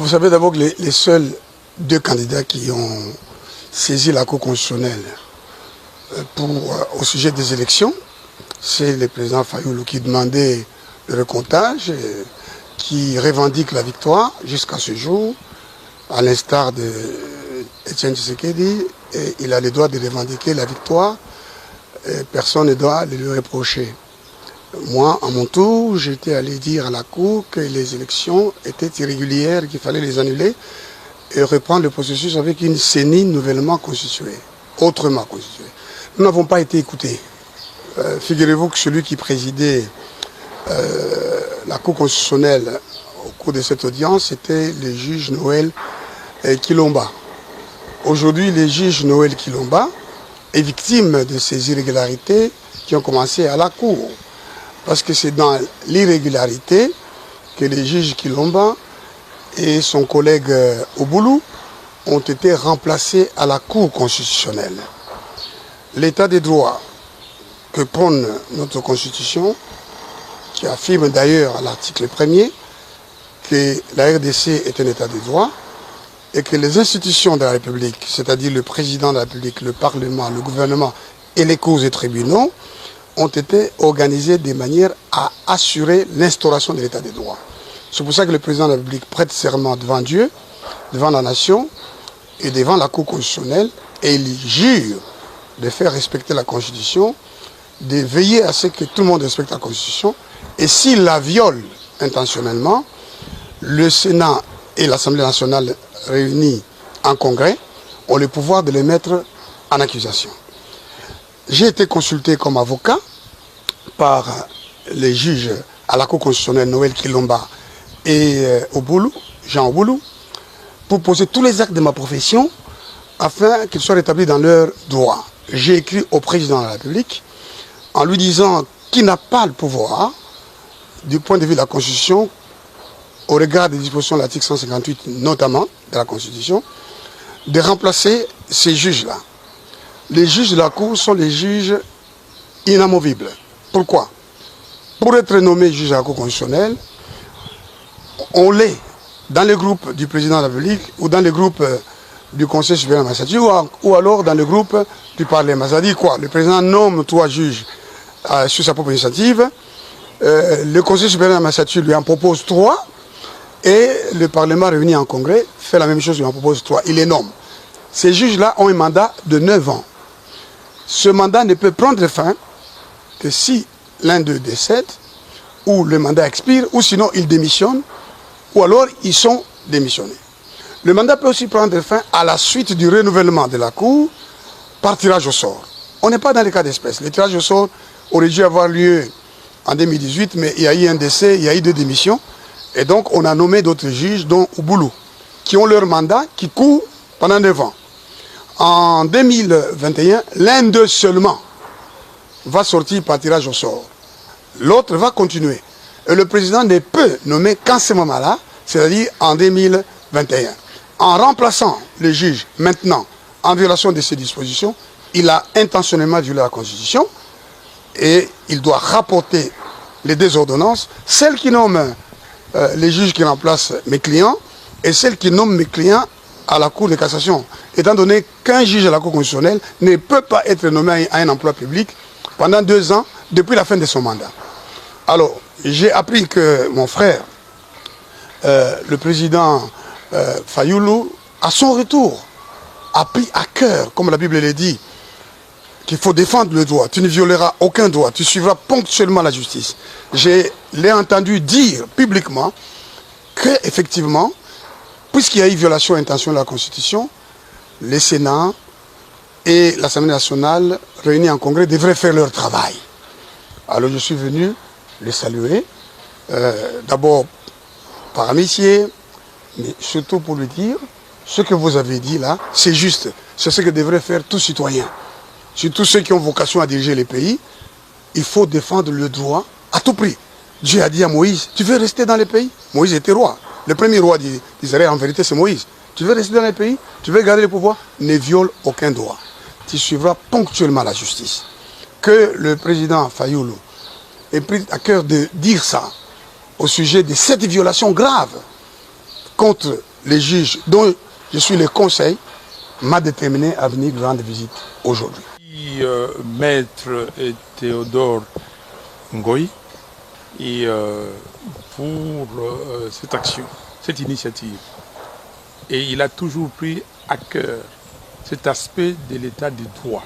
Vous savez d'abord que les seuls deux candidats qui ont saisi la Cour constitutionnelle au sujet des élections, c'est le président Fayoulou qui demandait le recomptage, qui revendique la victoire jusqu'à ce jour, à l'instar de Etienne Tshisekedi, et il a le droit de revendiquer la victoire, et personne ne doit le lui reprocher. Moi, à mon tour, j'étais allé dire à la Cour que les élections étaient irrégulières, qu'il fallait les annuler et reprendre le processus avec une CENI nouvellement constituée, autrement constituée. Nous n'avons pas été écoutés. Figurez-vous que celui qui présidait la Cour constitutionnelle au cours de cette audience était le juge Noël Kilomba. Aujourd'hui, le juge Noël Kilomba est victime de ces irrégularités qui ont commencé à la Cour. Parce que c'est dans l'irrégularité que le juge Kilomba et son collègue Oboulou ont été remplacés à la Cour constitutionnelle. L'état des droits que prône notre Constitution, qui affirme d'ailleurs à l'article 1er que la RDC est un état de droit et que les institutions de la République, c'est-à-dire le président de la République, le Parlement, le gouvernement et les cours et tribunaux, ont été organisées de manière à assurer l'instauration de l'état de droit. C'est pour ça que le président de la République prête serment devant Dieu, devant la nation et devant la Cour constitutionnelle, et il jure de faire respecter la Constitution, de veiller à ce que tout le monde respecte la Constitution, et s'il la viole intentionnellement, le Sénat et l'Assemblée nationale réunis en congrès ont le pouvoir de les mettre en accusation. J'ai été consulté comme avocat par les juges à la Cour constitutionnelle Noël Kilomba et Oboulou, Jean Oboulou, pour poser tous les actes de ma profession afin qu'ils soient rétablis dans leurs droits. J'ai écrit au président de la République en lui disant qu'il n'a pas le pouvoir, du point de vue de la Constitution, au regard des dispositions de l'article 158 notamment de la Constitution, de remplacer ces juges-là. Les juges de la Cour sont les juges inamovibles. Pourquoi? Pour être nommé juge de la Cour constitutionnelle, on l'est dans le groupe du président de la République ou dans le groupe du Conseil supérieur de la magistrature ou alors dans le groupe du Parlement. Ça dit quoi? Le président nomme 3 juges sur sa propre initiative, le Conseil supérieur de la magistrature lui en propose 3 et le Parlement réuni en congrès fait la même chose, lui en propose 3. Il les nomme. Ces juges-là ont un mandat de 9 ans. Ce mandat ne peut prendre fin que si l'un d'eux décède, ou le mandat expire, ou sinon ils démissionnent, ou alors ils sont démissionnés. Le mandat peut aussi prendre fin à la suite du renouvellement de la Cour par tirage au sort. On n'est pas dans les cas d'espèce. Le tirage au sort aurait dû avoir lieu en 2018, mais il y a eu un décès, il y a eu 2 démissions, et donc on a nommé d'autres juges, dont Oboulou, qui ont leur mandat qui court pendant 9 ans. En 2021, l'un d'eux seulement va sortir par tirage au sort. L'autre va continuer. Et le président ne peut nommer qu'en ce moment-là, c'est-à-dire en 2021. En remplaçant le juge maintenant, en violation de ces dispositions, il a intentionnellement violé la Constitution et il doit rapporter les 2 ordonnances, celle qui nomme les juges qui remplacent mes clients et celle qui nomme mes clients à la Cour de cassation, étant donné qu'un juge à la Cour constitutionnelle ne peut pas être nommé à un emploi public pendant 2 ans depuis la fin de son mandat. Alors, j'ai appris que mon frère, le président Fayoulou, à son retour, a pris à cœur, comme la Bible le dit, qu'il faut défendre le droit. Tu ne violeras aucun droit, tu suivras ponctuellement la justice. Je l'ai entendu dire publiquement qu'effectivement, puisqu'il y a eu violation intentionnelle de la Constitution, le Sénat et l'Assemblée nationale réunis en congrès devraient faire leur travail. Alors je suis venu les saluer, d'abord par amitié, mais surtout pour lui dire, ce que vous avez dit là, c'est juste, c'est ce que devrait faire tout citoyen. Surtout ceux qui ont vocation à diriger les pays, il faut défendre le droit à tout prix. Dieu a dit à Moïse, tu veux rester dans les pays? Moïse était roi. Le premier roi d'Israël, en vérité, c'est Moïse. Tu veux rester dans les pays? Tu veux garder le pouvoir? Ne viole aucun droit. Tu suivras ponctuellement la justice. Que le président Fayoulou ait pris à cœur de dire ça au sujet de cette violation grave contre les juges dont je suis le conseil m'a déterminé à venir rendre visite aujourd'hui. Maître Théodore Ngoï, et pour cette action, cette initiative. Et il a toujours pris à cœur cet aspect de l'état du droit.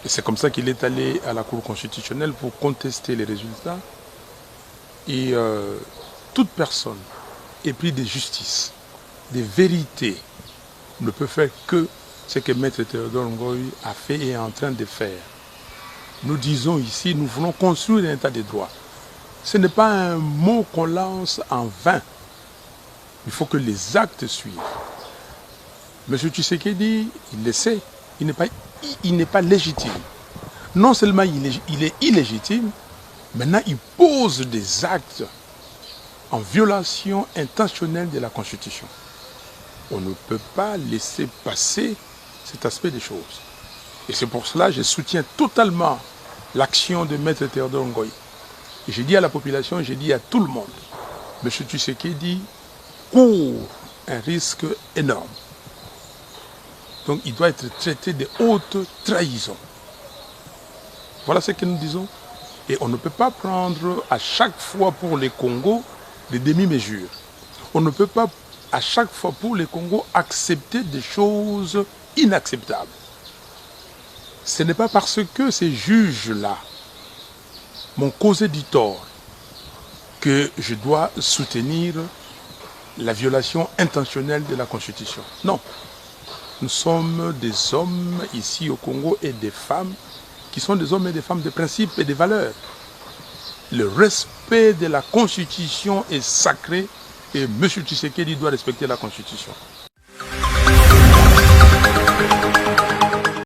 Et c'est comme ça qu'il est allé à la Cour constitutionnelle pour contester les résultats. Et toute personne épris de justice, de vérité, ne peut faire que ce que Maître Théodore Ngoï a fait et est en train de faire. Nous disons ici, nous voulons construire un état de droit. Ce n'est pas un mot qu'on lance en vain. Il faut que les actes suivent. M. Tshisekedi, il le sait, il n'est pas légitime. Non seulement il est illégitime, maintenant il pose des actes en violation intentionnelle de la Constitution. On ne peut pas laisser passer cet aspect des choses. Et c'est pour cela que je soutiens totalement l'action de Maître Théodore Ngoï. Et j'ai dit à la population, j'ai dit à tout le monde, M. Tshisekedi court un risque énorme. Donc il doit être traité de haute trahison. Voilà ce que nous disons. Et on ne peut pas prendre à chaque fois pour les Congos des demi-mesures. On ne peut pas à chaque fois pour les Congos accepter des choses inacceptables. Ce n'est pas parce que ces juges-là m'ont causé du tort que je dois soutenir la violation intentionnelle de la Constitution. Non. Nous sommes des hommes ici au Congo et des femmes qui sont des hommes et des femmes de principes et de valeurs. Le respect de la Constitution est sacré et M. Tshisekedi doit respecter la Constitution.